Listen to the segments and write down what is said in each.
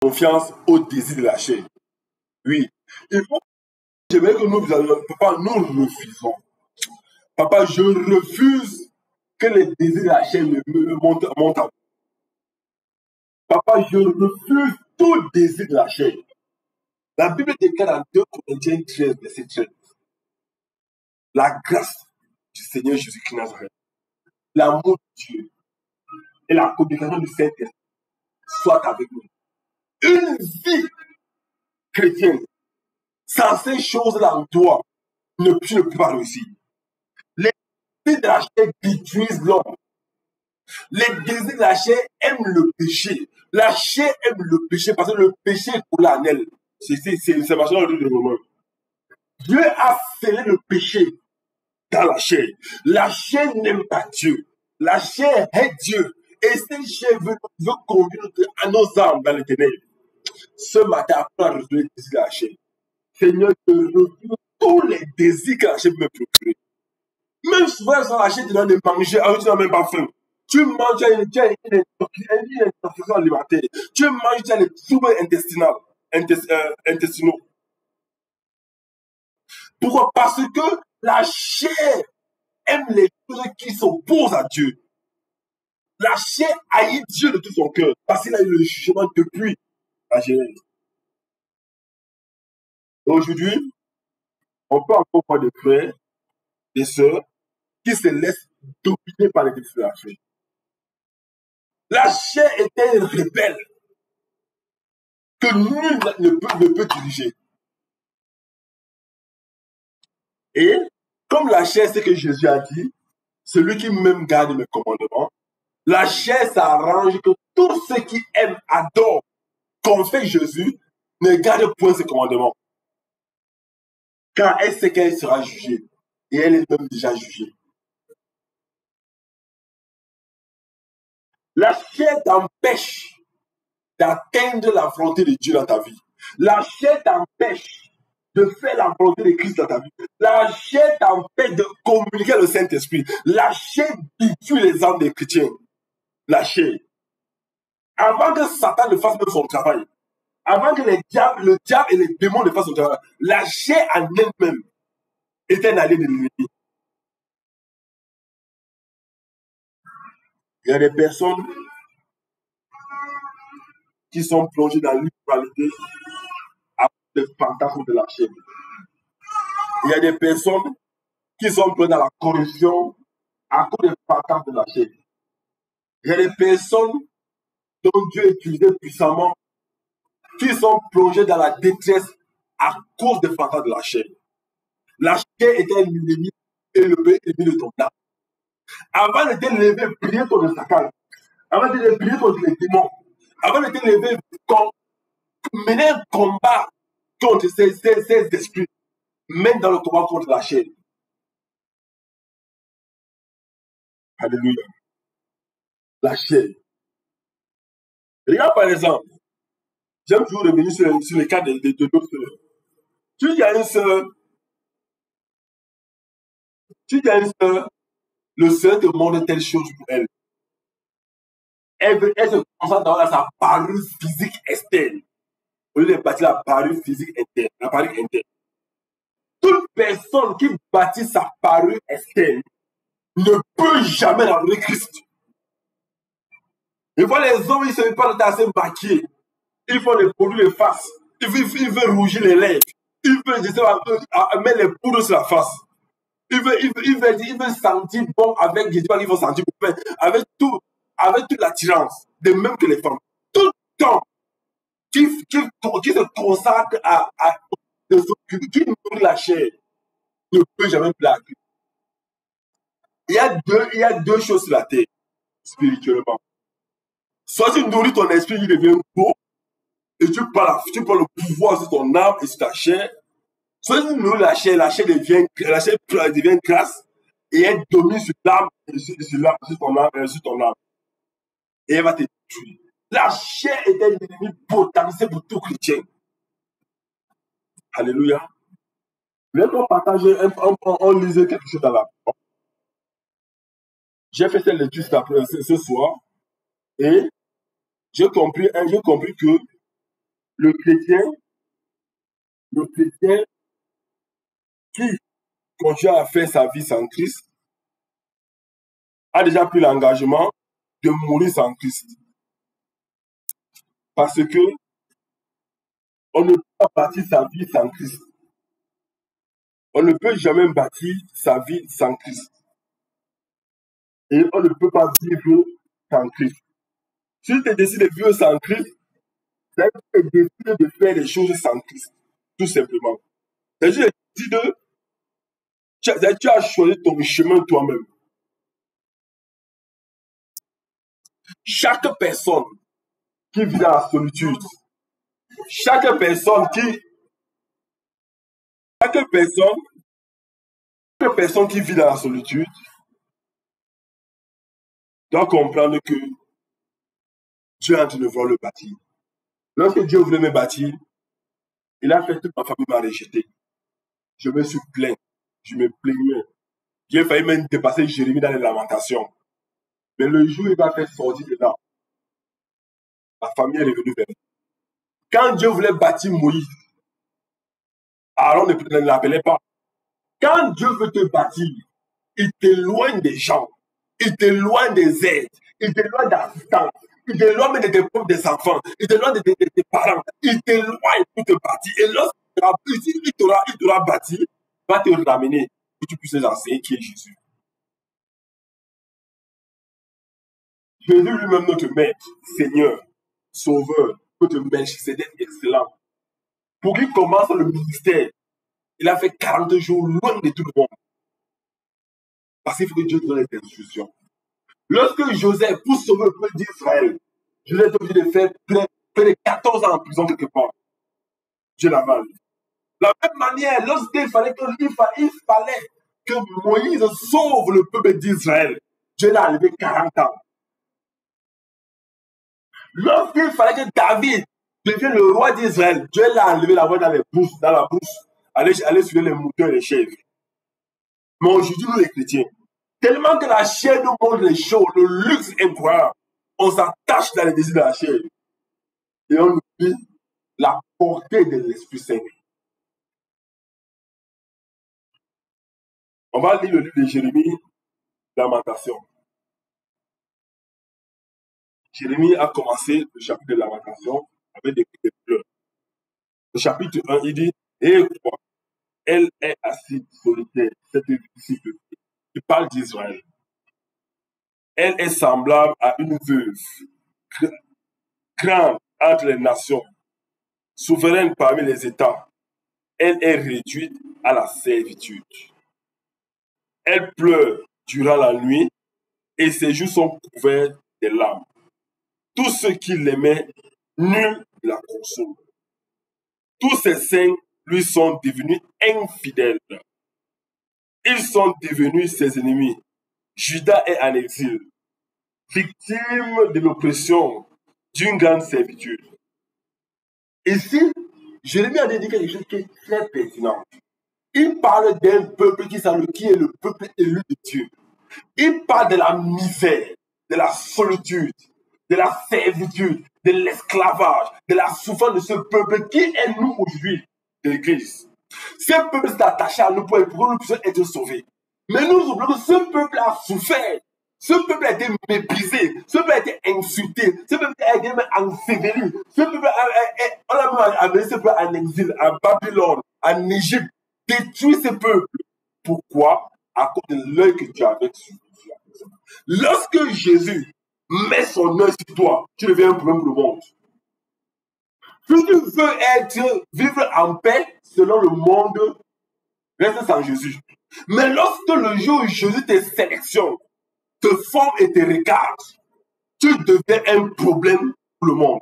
confiance au désir de la chair. Oui. Il faut que nous allons, papa, nous refusons. Papa, je refuse que les désirs de la chair me montent à moi. Papa, je refuse tout désir de la chair. La Bible déclare dans 2 Corinthiens 13, verset 13. La grâce du Seigneur Jésus-Christ Nazareth, l'amour de Dieu et la communication du Saint-Esprit soient avec nous. Une vie chrétienne, sans ces choses-là en toi, tu ne peux pas réussir. Les désirs de la chair détruisent l'homme. Les désirs de la chair aiment le péché. La chair aime le péché parce que le péché est solennel. C'est ma chose de moment. Dieu a scellé le péché dans la chair. La chair n'aime pas Dieu. La chair est Dieu. Et cette chair veut conduire à nos âmes dans les ténèbres. Ce matin, après la résolution des désirs de la chair, Seigneur, je refuse tous les désirs que la chair me procurer. Même souvent, sans la chair te donne de manger, alors tu n'as même pas faim. Tu manges, tu as une intoxication alimentaire. Tu manges, tu as les troubles intestinaux. Pourquoi? Parce que la chair aime les choses qui s'opposent à Dieu. La chair haït Dieu de tout son cœur parce qu'il a eu le jugement depuis la Genèse. Aujourd'hui, on peut encore voir des frères, des sœurs qui se laissent dominer par les désirs de la chair. La chair était rebelle que nul ne peut diriger. Et comme la chair, c'est que Jésus a dit, celui qui m'aime garde mes commandements, la chair s'arrange que tous ceux qui aiment, adorent, confient Jésus, ne gardent point ses commandements. Car elle sait qu'elle sera jugée. Et elle est même déjà jugée. La chair t'empêche d'atteindre la volonté de Dieu dans ta vie. La chair t'empêche de faire la volonté de Christ dans ta vie. La chair t'empêche de communiquer le Saint-Esprit. La chair détruit les âmes des chrétiens. La chair. Avant que Satan ne fasse même son travail, avant que le diable et les démons ne fassent son travail, la chair en elle-même est un allié de l'ennemi. Il y a des personnes qui sont plongées dans l'immoralité à cause des fantasmes de la chair. Il y a des personnes qui sont plongées dans la corruption à cause des fantasmes de la chair. Il y a des personnes dont Dieu utilisait puissamment qui sont plongées dans la détresse à cause des fantasmes de la chair. La chair était un ennemi élevé de ton âme. Avant de t'élever, prier contre le Satan. Avant de t'élever, prier contre les démons. Avant de t'élever, mener un combat contre ces esprits. Même dans le combat contre la chair. Alléluia. La chair. Regarde par exemple, j'aime toujours revenir sur les cas de d'autres sœurs. Tu dis à une sœur, le Seigneur te montre telle chose pour elle. Elle se concentre dans sa parure physique externe. Au lieu de bâtir la parure physique interne, la parure interne. Toute personne qui bâtit sa parure externe ne peut jamais adorer Christ. Il voit les hommes, ils ne se pas assez maquillés. Ils font les produits de face. Ils veulent rougir les lèvres. Ils veulent mettre les poudres sur la face. Ils veulent sentir bon avec, je ne dis pas qu'ils vont sentir bon, avec toute l'attirance, de même que les femmes. Tout le temps, qui se consacre qui nourrit la chair, ne peut jamais plaire. Il y a deux choses sur la terre, spirituellement. Soit tu nourris ton esprit, il devient beau, et tu prends le pouvoir sur ton âme et sur ta chair. Soit tu nourris la chair devient grasse, et elle domine sur l'âme, sur ton âme. Et elle va te détruire. La chair est un ennemi potentiel pour tout chrétien. Alléluia. Laisse-moi partager, on lisait quelque chose dans la Bible. J'ai fait cette lecture ce soir et j'ai compris que le chrétien qui continue à faire sa vie sans Christ a déjà pris l'engagement de mourir sans Christ. Parce que on ne peut pas bâtir sa vie sans Christ. On ne peut jamais bâtir sa vie sans Christ. Et on ne peut pas vivre sans Christ. Si tu décides de vivre sans Christ, c'est que tu décides de faire les choses sans Christ. Tout simplement. C'est-à-dire que tu as choisi ton chemin toi-même. Chaque personne qui vit dans la solitude, chaque personne qui vit dans la solitude doit comprendre que Dieu est en train de vouloir le bâtir. Lorsque Dieu voulait me bâtir, il a fait toute ma famille m'a rejeté. Je me suis plaint. Je me plaignais. J'ai failli même dépasser Jérémie dans les lamentations. Mais le jour où il va faire sortir de là, la famille est revenue vers lui. Quand Dieu voulait bâtir Moïse, Aaron ne l'appelait pas. Quand Dieu veut te bâtir, il t'éloigne des gens, il t'éloigne des aides, il t'éloigne d'assistants, il t'éloigne de tes propres des enfants, il t'éloigne de tes parents, il t'éloigne pour te bâtir. Et lorsqu'il t'aura bâti, il va te ramener pour que tu puisses enseigner qui est Jésus. Jésus lui-même, notre Maître, Seigneur, Sauveur, notre Melchisédek excellent. Pour qu'il commence le ministère, il a fait 40 jours loin de tout le monde. Parce qu'il faut que Dieu donne les instructions. Lorsque Joseph, pour sauver le peuple d'Israël, Joseph est obligé de faire près de 14 ans en prison quelque part. Dieu l'a mal. De la même manière, lorsqu'il fallait que Moïse sauve le peuple d'Israël, Dieu l'a enlevé 40 ans. Lorsqu'il fallait que David devienne le roi d'Israël, Dieu l'a enlevé la voix dans la brousse, aller suivre les moutons et les chèvres. Mais aujourd'hui, nous les chrétiens, tellement que la chair nous montre les choses, le luxe incroyable, on s'attache dans les désirs de la chair. Et on oublie la portée de l'Esprit Saint. On va lire le livre de Jérémie, Lamentation. Jérémie a commencé le chapitre de Lamentation avec des pleurs. Le chapitre 1, il dit, et quoi? Elle est assise solitaire, cette disciple. Il parle d'Israël. Elle est semblable à une veuve, grande entre les nations, souveraine parmi les États. Elle est réduite à la servitude. Elle pleure durant la nuit et ses joues sont couvertes de larmes. Tous ceux qui l'aimaient, nul ne la console. Tous ses saints lui sont devenus infidèles. Ils sont devenus ses ennemis. Juda est en exil, victime de l'oppression, d'une grande servitude. Ici, Jérémie a dit quelque chose qui est très pertinent. Il parle d'un peuple qui est le peuple élu de Dieu. Il parle de la misère, de la solitude, de la servitude, de l'esclavage, de la souffrance de ce peuple qui est nous aujourd'hui de l'Église. Ce peuple s'est attaché à nous pour que nous puissions être sauvés. Mais nous oublions que ce peuple a souffert. Ce peuple a été méprisé. Ce peuple a été insulté. Ce peuple a été enseveli. Ce peuple on a même amené ce peuple en exil, à Babylone, en Égypte. Détruit ce peuple. Pourquoi? À cause de l'œil que tu avais sur toi. Lorsque Jésus met son œil sur toi, tu deviens un problème pour le monde. Si tu veux vivre en paix selon le monde, reste sans Jésus. Mais lorsque le jour où Jésus te sélectionne, te forme et te regarde, tu deviens un problème pour le monde.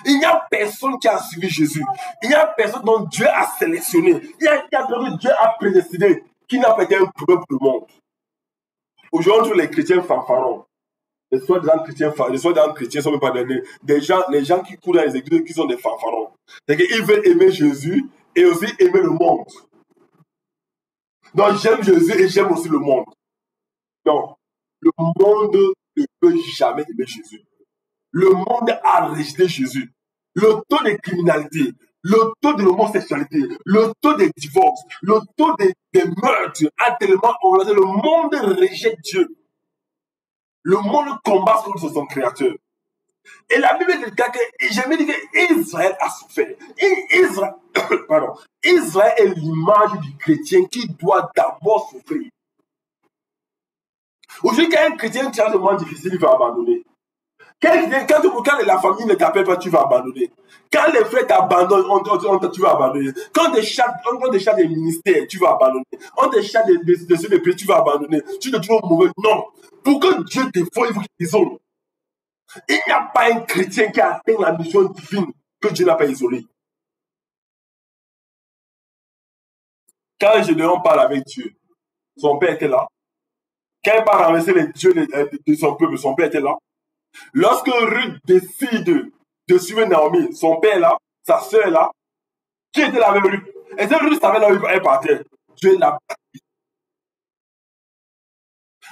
Il n'y a personne qui a suivi Jésus. Il n'y a personne dont Dieu a sélectionné. Il n'y a personne que Dieu a prédestiné qui n'a pas été un problème pour le monde. Aujourd'hui, les chrétiens fanfarons. Les soi-disant chrétiens sont même pas des gens, les gens qui courent dans les églises qui sont des fanfarons. C'est qu'ils veulent aimer Jésus et aussi aimer le monde. Donc j'aime Jésus et j'aime aussi le monde. Non, le monde ne peut jamais aimer Jésus. Le monde a rejeté Jésus. le taux de criminalité, le taux de l'homosexualité, le taux des divorces, le taux des meurtres a tellement augmenté. Le monde rejette Dieu. Le monde combat contre son créateur. Et la Bible dit que, j'aime dire qu'Israël a souffert. Israël, pardon, Israël est l'image du chrétien qui doit d'abord souffrir. Aujourd'hui, quand un chrétien tient un moment difficile, il va abandonner. Quand la famille ne t'appelle pas, tu vas abandonner. Quand les frères t'abandonnent, tu vas abandonner. Quand on te chatte des ministères, tu vas abandonner. On te chatte de ceux de prier, tu vas abandonner. Tu te trouves mauvais. Non. Pour que Dieu te fasse, il faut qu'il t'isole. Il n'y a pas un chrétien qui a atteint la mission divine que Dieu n'a pas isolé. Quand Gédéon parle avec Dieu, son père était là. Quand il part renverser les dieux de son peuple, son père était là. Lorsque Ruth décide de suivre Naomi, son père est là, sa soeur est là, qui était là avec Ruth? Et c'est Ruth savait là où elle partait. Dieu l'a battu.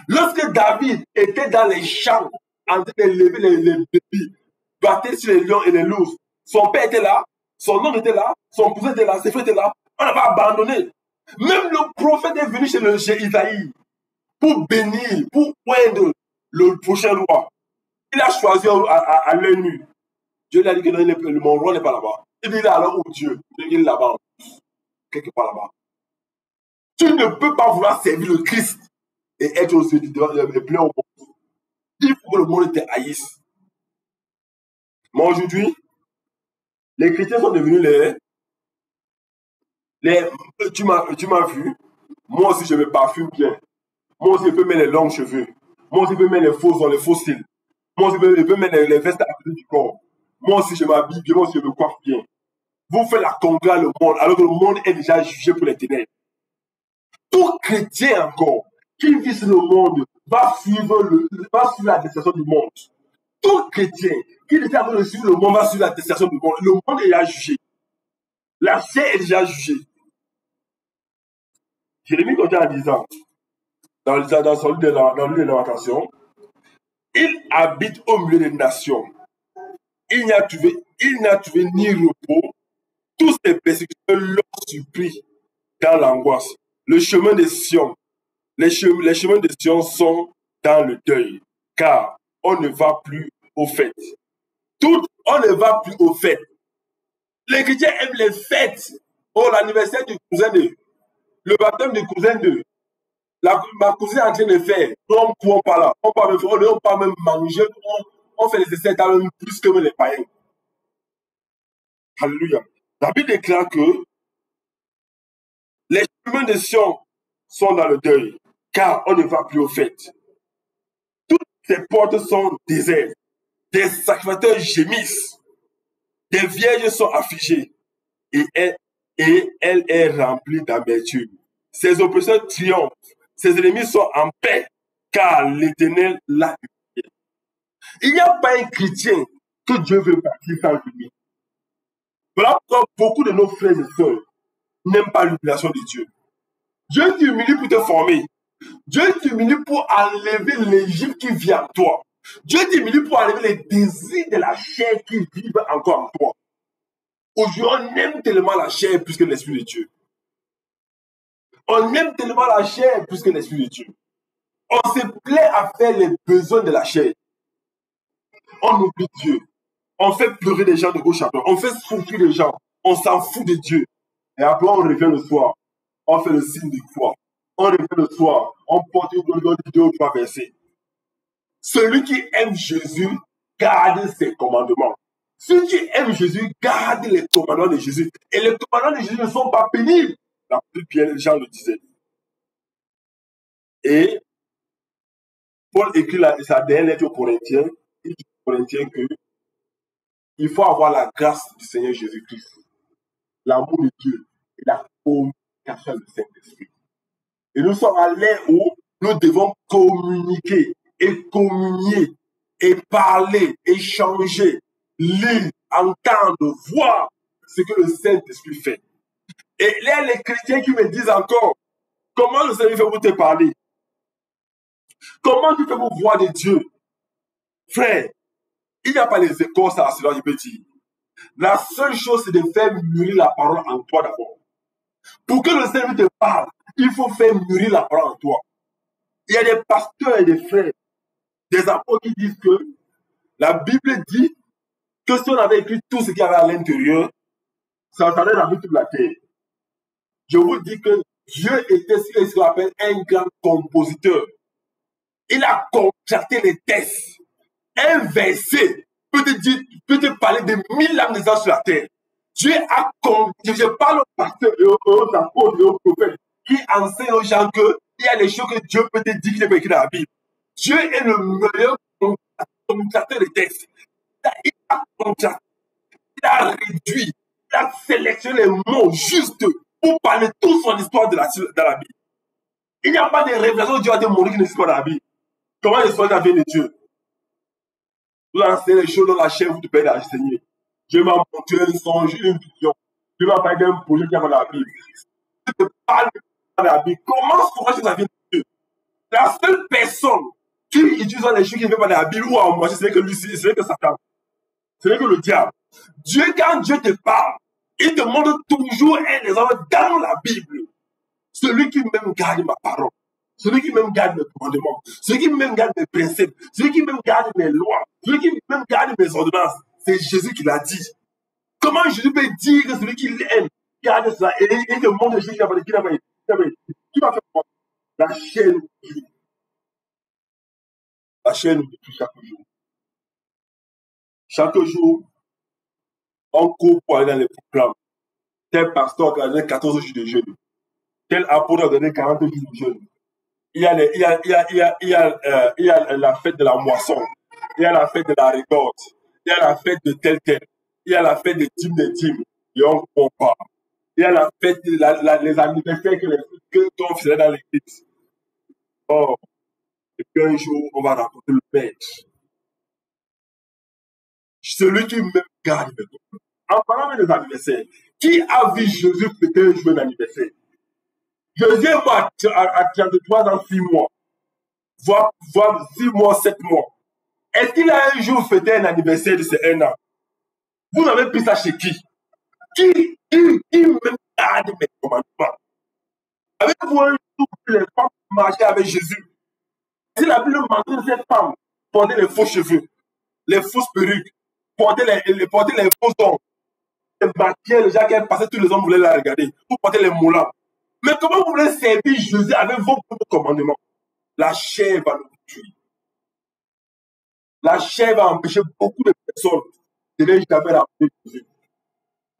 Lorsque David était dans les champs, en train d'élever les bébés, battre sur les lions et les loups, son père était là, son homme était là, son cousin était là, ses frères étaient là, on n'a pas abandonné. Même le prophète est venu chez Isaïe pour bénir, pour poindre le prochain roi. Il a choisi à l'œil nu. Dieu lui a dit que mon roi n'est pas là-bas. Il dit alors où Dieu? Il est là-bas, quelque part là-bas. Tu ne peux pas vouloir servir le Christ et être aussi plein au monde. Il faut que le monde te haïsse. Mais aujourd'hui, les chrétiens sont devenus tu m'as vu, moi aussi je me parfume bien. Moi aussi je peux mettre les longs cheveux. Moi aussi je peux mettre les faux cils. Moi aussi je peux mettre les vestes à côté du corps. Moi aussi je m'habille bien, moi aussi je me coiffe bien. Vous faites la congrès le monde, alors que le monde est déjà jugé pour les ténèbres. Tout chrétien encore qui vit sur le monde va suivre la destination du monde. Tout chrétien qui est en train de suivre le monde va suivre la destination du monde. Le monde est déjà jugé. La chair est déjà jugée. Jérémie continue en disant, dans son livre de Lamentation, il habite au milieu des nations. Il n'a trouvé ni repos. Tous ces persécutions l'ont surpris dans l'angoisse. Le chemin de Sion, les chemins de Sion sont dans le deuil, car on ne va plus aux fêtes. On ne va plus aux fêtes. Les chrétiens aiment les fêtes. Oh, l'anniversaire du cousin de, le baptême du cousin de, ma cousine est en train de faire. On ne court pas là. On ne peut pas même manger. On fait les essais quand même plus que les païens. Alléluia. La Bible déclare que les chemins de Sion sont dans le deuil, car on ne va plus aux fêtes. Toutes ces portes sont désertes. Des sacrificateurs gémissent. Des vierges sont affligées. Et elle est remplie d'amertume. Ses oppresseurs triomphent. Ses ennemis sont en paix, car l'Éternel l'a humilié. Il n'y a pas un chrétien que Dieu veut partir sans lui. Voilà pourquoi beaucoup de nos frères et sœurs n'aiment pas l'humiliation de Dieu. Dieu t'humilie pour te former. Dieu t'humilie pour enlever l'Égypte qui vit en toi. Dieu t'humilie pour enlever les désirs de la chair qui vivent encore en toi. Aujourd'hui, on aime tellement la chair plus que l'Esprit de Dieu. On aime tellement la chair plus que l'Esprit de Dieu. On se plaît à faire les besoins de la chair. On oublie Dieu. On fait pleurer les gens de gauche à droite. On fait souffrir les gens. On s'en fout de Dieu. Et après, on revient le soir. On fait le signe de croix. On revient le soir. On porte une de 2 ou 3 versets. Celui qui aime Jésus garde ses commandements. Si tu aimes Jésus, garde les commandements de Jésus. Et les commandements de Jésus ne sont pas pénibles. La plus Pierre, Jean le disait. Et Paul écrit sa dernière lettre aux Corinthiens. Il dit aux Corinthiens qu'il faut avoir la grâce du Seigneur Jésus-Christ, l'amour de Dieu et la communication du Saint-Esprit. Et nous sommes à l'ère où nous devons communiquer et communier et parler, échanger, lire, entendre, voir ce que le Saint-Esprit fait. Et il y a les chrétiens qui me disent encore, comment le Seigneur fait pour te parler? Comment tu fais pour voir de Dieu? Frère, il n'y a pas les écoles, ça, je peux dire. La seule chose, c'est de faire mûrir la parole en toi d'abord. Pour que le Seigneur te parle, il faut faire mûrir la parole en toi. Il y a des pasteurs et des frères, des apôtres qui disent que la Bible dit que si on avait écrit tout ce qu'il y avait à l'intérieur, ça entendait la vie toute la terre. Je vous dis que Dieu était ce qu'on appelle un grand compositeur. Il a contracté les textes. Un verset peut te parler de 1000 ans des ans sur la terre. Dieu a contracté. Je parle aux pasteurs et aux apôtres et aux prophètes qui enseignent aux gens qu'il y a des choses que Dieu peut te dire qu'il n'est pas écrit dans la Bible. Dieu est le meilleur contracteur des textes. Il a contracté. Il a réduit, il a sélectionné les mots justes pour parler toute son histoire dans la Bible. Il n'y a pas de révélation de Dieu à des mots qui ne sont pas dans la Bible. Comment l'histoire vient de Dieu? Vous enseignez les choses dans la chair, vous te payez d'enseigner. Dieu m'a montré un songe, une vision. Dieu m'a parlé d'un projet qui est dans la Bible. Je te parle de la Bible. Comment saurais-je que ça vient de Dieu? La seule personne qui utilise les choses qui ne viennent pas dans la Bible ou à moitié, c'est que Satan. C'est que le diable. Dieu, quand Dieu te parle, il te montre toujours un exemple dans la Bible. Celui qui même garde ma parole, celui qui même garde mes commandements, celui qui même garde mes principes, celui qui même garde mes lois, celui qui même garde mes ordonnances, c'est Jésus qui l'a dit. Comment Jésus peut dire que celui qui l'aime garde ça et il te montre Jésus qui n'a pas dit, qui va faire quoi? La chaîne nous tue. La chaîne nous tue chaque jour. Chaque jour, on court pour aller dans les programmes. Tel pasteur a donné 14 jours de jeûne. Tel apôtre a donné 40 jours de jeûne. Il y a la fête de la moisson. Il y a la fête de la récolte. Il y a la fête de tel. Il y a la fête des dîmes. Et on ne comprend pas. Il y a la fête, les anniversaires qu'on faisait dans l'église. Oh, et puis un jour, on va rencontrer le maître. Celui qui même garde mes commandements. En parlant des anniversaires, qui a vu Jésus fêter un jour d'anniversaire? Jésus est mort à 33 ans, 6 mois, voire 6 mois, 7 mois. Est-ce qu'il a un jour fêté un anniversaire de ces 1 an? Vous avez pris ça chez qui? Qui même garde mes commandements? Avez-vous un jour vu les femmes marcher avec Jésus? S'il a vu le manteau de cette femme porter les faux cheveux, les fausses perruques, porter les faux ongles, les maquillages, les gens qui passaient, tous les hommes voulaient la regarder, pour porter les moulins. Mais comment vous voulez servir Jésus avec vos propres commandements? La chair va nous tuer. La chair va empêcher beaucoup de personnes de ne jamais rappeler Jésus.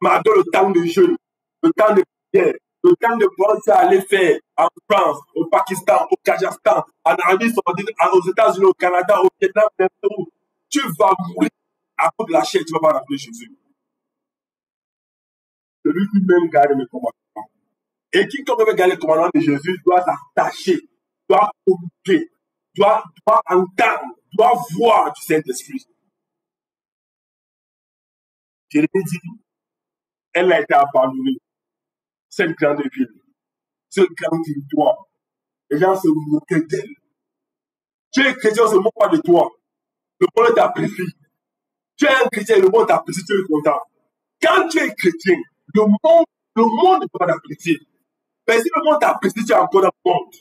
Mais dans le temps de jeûne, le temps de prière, le temps de penser à aller faire en France, au Pakistan, au Kazakhstan, en Arabie Saoudite, aux États-Unis, au Canada, au Vietnam, tu vas mourir à cause de la chair, tu ne vas pas rappeler Jésus. Celui qui même garde mes commandements. Et quiconque veut garder les commandements de Jésus doit s'attacher, doit communiquer, doit entendre, doit voir du Saint-Esprit. Jérémie dit, elle a été abandonnée. Cette grande ville, ce grand territoire. Les gens se moquaient d'elle. Tu es chrétien, on ne se moque pas de toi. Le monde t'apprécie. Tu es un chrétien, le monde t'apprécie, tu es content. Quand tu es chrétien, le monde ne peut pas t'apprécier. Mais si le monde t'apprécie, tu es encore dans le monde.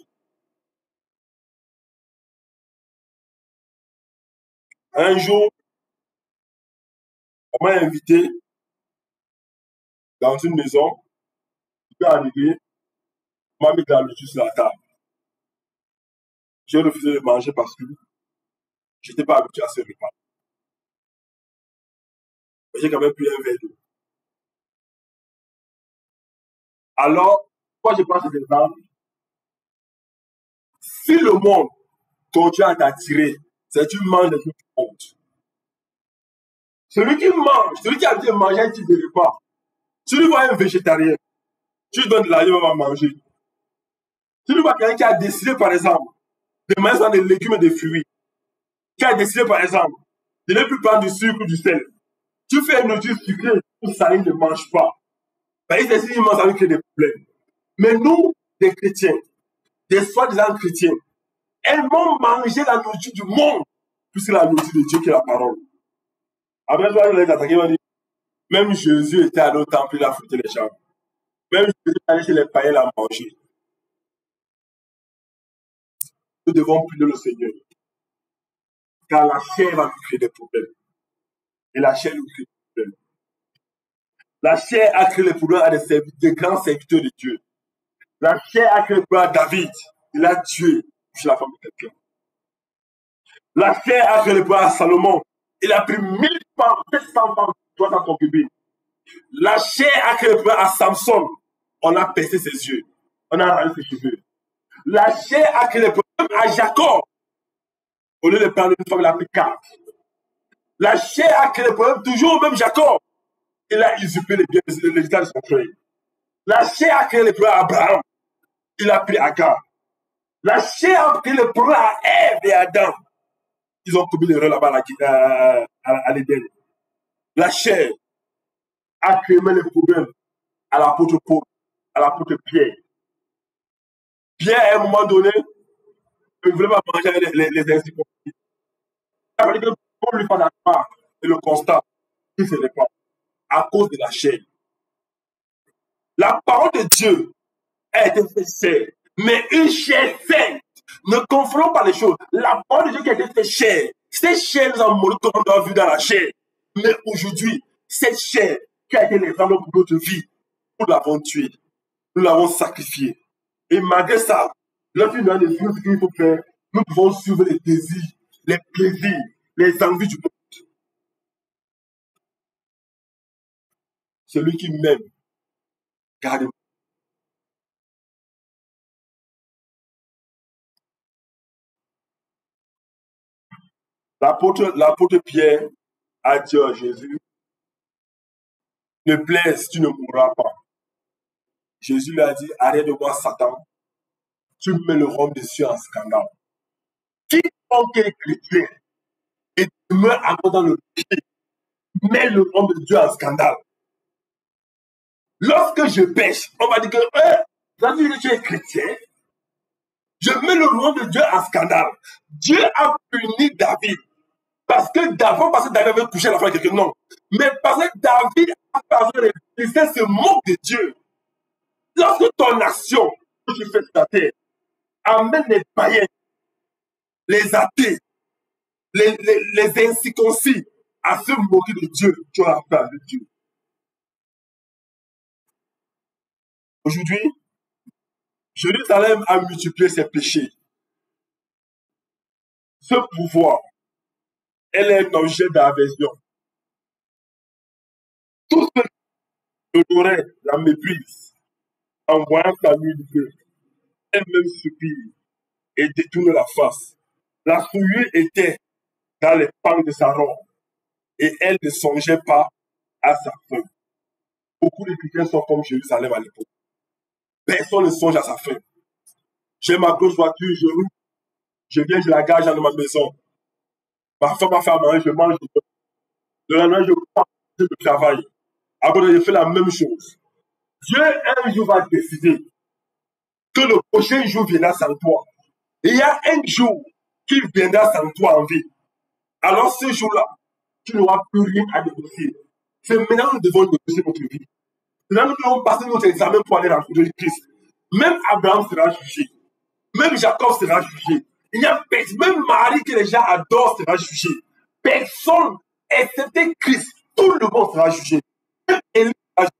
Un jour, on m'a invité dans une maison. Je suis arrivé, on m'a mis dans le jus sur la table. J'ai refusé de manger parce que je n'étais pas habitué à ce repas. Mais j'ai quand même pris un verre d'eau. Alors, quand je prends cet exemple, si le monde continue à t'attirer, c'est que tu manges des trucs du monde. Celui qui mange, celui qui a bien mangé un type de repas, si tu vois un végétarien, tu lui donnes de l'argent, il va manger. Si tu vois quelqu'un qui a décidé, par exemple, de manger dans des légumes et des fruits, qui a décidé, par exemple, de ne plus prendre du sucre ou du sel, tu fais une nourriture sucrée ou salée, ne mange pas. Il décide qu'il mange avec des problèmes. Mais nous, des chrétiens, des soi-disant chrétiens, aimons manger la nourriture du monde, plus que la nourriture de Dieu qui est la parole. Après, toi, il les attaquer, il va dire, Même Jésus était allé au temple, il a fouetté les gens. Même Jésus est allé chez les païens, il a mangé. Nous devons prier le Seigneur. Car la chair va nous créer des problèmes. Et la chair nous crée des problèmes. La chair a créé les problèmes à des grands serviteurs de Dieu. La chair a créé les problèmes à David. Il a tué chez la femme de quelqu'un. La chair a créé les problèmes à Salomon. Il a pris 1000 femmes, 700 femmes, 300 concubines. La chair a créé les problèmes à Samson. On a percé ses yeux. On a arraché ses cheveux. La chair a créé les problèmes à Jacob. Au lieu de prendre une femme, il a pris 4. La chair a créé les problèmes toujours au même Jacob. Il a usurpé les biens de son frère. La chair a créé les problèmes à Abraham. Il a pris Agar. La chair a créé les problèmes à Ève et Adam. Ils ont commis l'erreur là-bas à l'Éden. La chair a créé les problèmes à l'apôtre Paul, à l'apôtre Pierre. Pierre, à un moment donné, ne voulait pas manger avec les instructions. Il a fallu que Paul lui fasse la part et le constat qu'il ne se répand à cause de la chair. La parole de Dieu a été faite chair, mais une chair sainte. Ne confondons pas les choses. La parole de Dieu qui a été faite chair, cette chair nous a montré comme on a vu dans la chair. Mais aujourd'hui, cette chair qui a été l'exemple pour notre vie, nous l'avons tuée, nous l'avons sacrifiée. Et malgré ça, lorsqu'il nous a des choses qu'il faut faire, nous pouvons suivre les désirs, les plaisirs, les envies du monde. Celui qui m'aime, garde-moi. L'apôtre Pierre a dit à Jésus, ne plaise, tu ne mourras pas. Jésus lui a dit, arrête de voir Satan, tu mets le royaume des cieux en scandale. Quiconque est chrétien et demeure encore dans le péché, met le royaume de Dieu en scandale. Lorsque je pêche, on va dire que tu es chrétien, je mets le royaume de Dieu en scandale. Dieu a puni David. Parce que David avait couché à la fin de quelqu'un, non. Mais parce que David a passé les Philistins se moquent de Dieu. Lorsque ton action que tu fais sur la terre amène les païens, les athées, les incirconcis à se moquer de Dieu, tu as affaire avec Dieu. Aujourd'hui, Jérusalem a multiplié ses péchés. Ce pouvoir, elle est un objet d'aversion. Tous ceux qui honoraient la méprise en voyant sa nudité, elle-même soupire et détourne la face. La souillure était dans les pans de sa robe et elle ne songeait pas à sa fin. Beaucoup de chrétiens sont comme Jérusalem à l'époque. Personne ne songe à sa fin. J'ai ma grosse voiture, je viens, je la gage dans ma maison. Ma femme a fait à manger, je mange. Le lendemain, je pars, je travaille. Après, je fais la même chose. Dieu, un jour, va décider que le prochain jour viendra sans toi. Et il y a un jour qui viendra sans toi en vie. Alors, ce jour-là, tu n'auras plus rien à négocier. C'est maintenant que nous devons négocier notre vie. Là, nous devons passer notre examen pour aller rencontrer Christ. Même Abraham sera jugé. Même Jacob sera jugé. Il y a personne, même Marie que les gens adorent sera jugé. Personne, excepté Christ, tout le monde sera jugé. Même Élie sera jugé.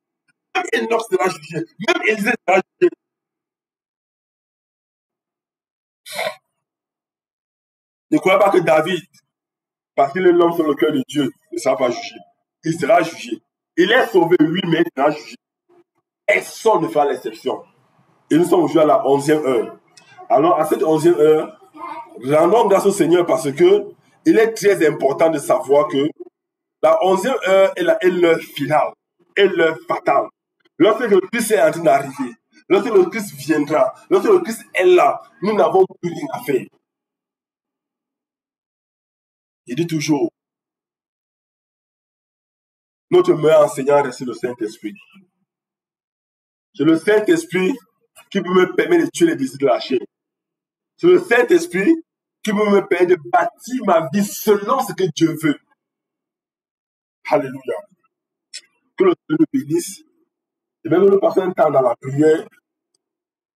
Même Enoch sera jugé. Même Élisée sera jugé. Ne croyez pas que David, parce qu'il est l'homme sur le cœur de Dieu, ne sera pas jugé. Il sera jugé. Il est sauvé, oui, mais il sera jugé. Personne ne fera l'exception. Et nous sommes aujourd'hui à la 11e heure. Alors, à cette 11e heure, rendons grâce au Seigneur parce que il est très important de savoir que la 11e heure est l'heure finale, est l'heure fatale. Lorsque le Christ est en train d'arriver, lorsque le Christ viendra, lorsque le Christ est là, nous n'avons plus rien à faire. Il dit toujours, notre meilleur enseignant reste le Saint-Esprit. C'est le Saint-Esprit qui peut me permettre de tuer les désirs de la chair. C'est le Saint-Esprit qui peut me permettre de bâtir ma vie selon ce que Dieu veut. Alléluia. Que le Seigneur nous bénisse. Et même nous passons un temps dans la prière.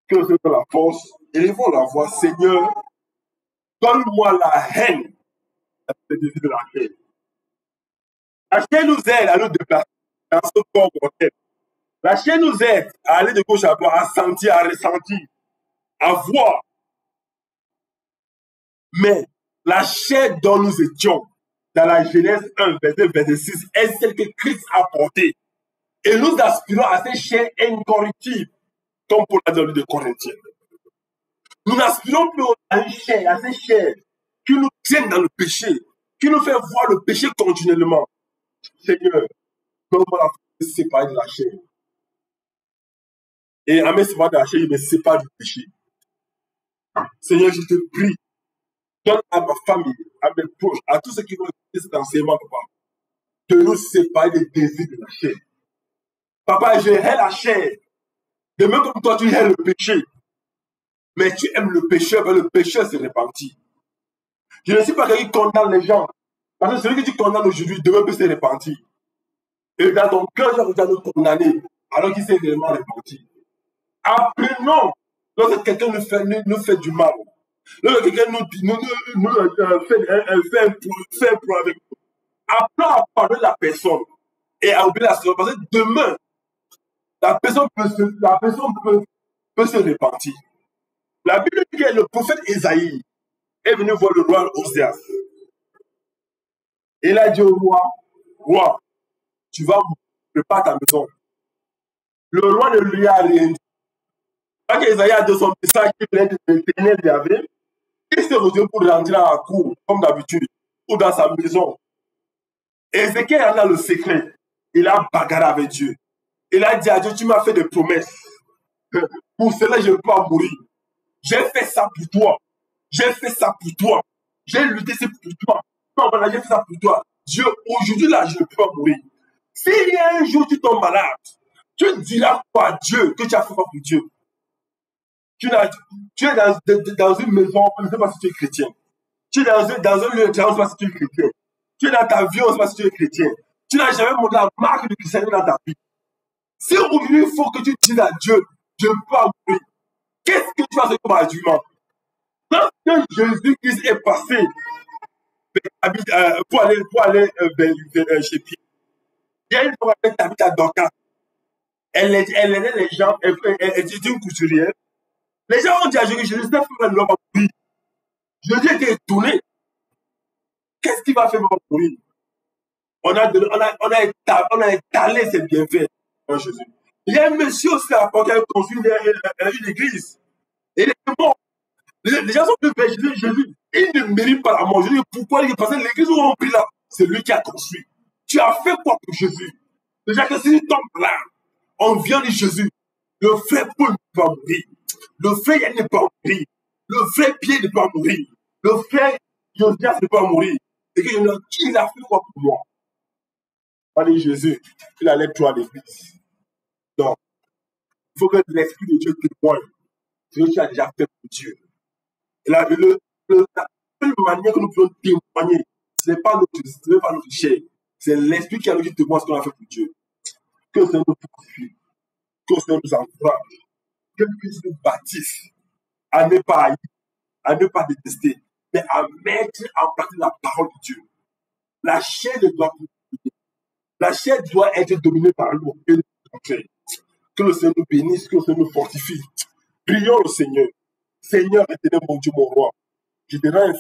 Que le Seigneur nous donne la force. Élevons la voix. Seigneur, donne-moi la haine. Le désir de la chair. La chair nous aide à nous déplacer dans ce corps mortel. La chair nous aide à aller de gauche à droite, à sentir, à ressentir, à voir. Mais la chair dont nous étions, dans la Genèse 1, verset 6, est celle que Christ a portée. Et nous aspirons à cette chair incorruptible, comme pour la de Corinthiens. Nous n'aspirons plus à une chair, à cette chair qui nous tienne dans le péché, qui nous fait voir le péché continuellement. Seigneur, donne-moi la force de se séparer de la chair. Et en me séparant de la chair, il me sépare du péché. Seigneur, je te prie, donne à ma famille, à mes proches, à tous ceux qui vont écouter cet enseignement, papa, de nous séparer des désirs de la chair. Papa, je hais la chair. De même comme toi, tu hais le péché. Mais tu aimes le pécheur, mais le pécheur se repentit. Je ne suis pas quelqu'un qui condamne les gens. Parce que celui que tu condamnes aujourd'hui, demain peut se repentir. Et dans ton cœur, tu vas nous condamner, alors qu'il s'est réellement repenti. Apprenons, lorsque quelqu'un nous fait du mal, lorsque quelqu'un fait un point avec nous, apprenons à pardonner la personne et à oublier la situation. Parce que demain, la personne peut se repentir. La Bible dit que le prophète Isaïe est venu voir le roi Oséas. Et il a dit au roi, roi, tu vas préparer ta maison. Le roi ne lui a rien dit. Quand Isaïe a donné son message qui venait de l'éternel Yahvé, il s'est retrouvé pour rentrer à la cour, comme d'habitude, ou dans sa maison. Ézéchiel en a le secret. Il a bagarré avec Dieu. Il a dit à Dieu, tu m'as fait des promesses. Pour cela, je ne peux pas mourir. J'ai fait ça pour toi. J'ai fait ça pour toi. J'ai lutté pour toi. Non, voilà, j'ai fait ça pour toi. Dieu, aujourd'hui, là, je ne peux pas mourir. S'il y a un jour tu tombes malade, tu diras quoi à Dieu que tu as fait quoi pour Dieu? Tu es dans une maison, on ne sait pas si tu es chrétien. Tu es dans un lieu de travail, on ne sait pas si tu es chrétien. Tu es dans ta vie, on ne sait pas si tu es chrétien. Tu n'as jamais montré la marque du christianisme dans ta vie. Si aujourd'hui, il faut que tu dises à Dieu, je ne peux pas mourir, qu'est-ce que tu vas faire comme argument? Lorsque Jésus-Christ est passé pour aller chez Pierre, il y a une fois qu'elle habite à Dorcas. Elle aidait les gens, elle était une couturière. Les gens ont dit à Jésus, Jésus, cette femme ne va pas mourir. Jésus était étonné. Qu'est-ce qu'il va faire pour mourir? On a étalé ses bienfaits en Jésus. Il y a un monsieur aussi à Port qui a construit une église. Et il est mort. Les gens sont venus vers Jésus. Il ne mérite pas la mort. Je dis, pourquoi il est passé l'église où on prie là? C'est lui qui a construit. Tu as fait quoi pour Jésus? Déjà que si tu tombes là, on vient de Jésus. Le frère Paul ne peut pas mourir. Le frère Yann ne peut pas mourir. Le frère Pierre ne peut pas mourir. Le frère Josias ne peut pas mourir. Et que il a fait quoi pour moi? On dit Jésus, il allait toi à l'église. Donc, il faut que l'Esprit de Dieu témoigne ce que tu as déjà fait pour Dieu. Et la seule manière que nous pouvons témoigner, ce n'est pas notre chair. C'est l'Esprit qui a dit témoigner ce qu'on a fait pour Dieu. Que ça nous poursuive. Que ça nous encourage. Que Christ nous baptise à ne pas haïr, à ne pas détester, mais à mettre en pratique la parole de Dieu. La chair doit être dominée par l'eau et le contraire. Que le Seigneur nous bénisse, que le Seigneur nous fortifie. Prions le Seigneur. Seigneur, éternel mon Dieu, mon roi. Je te rends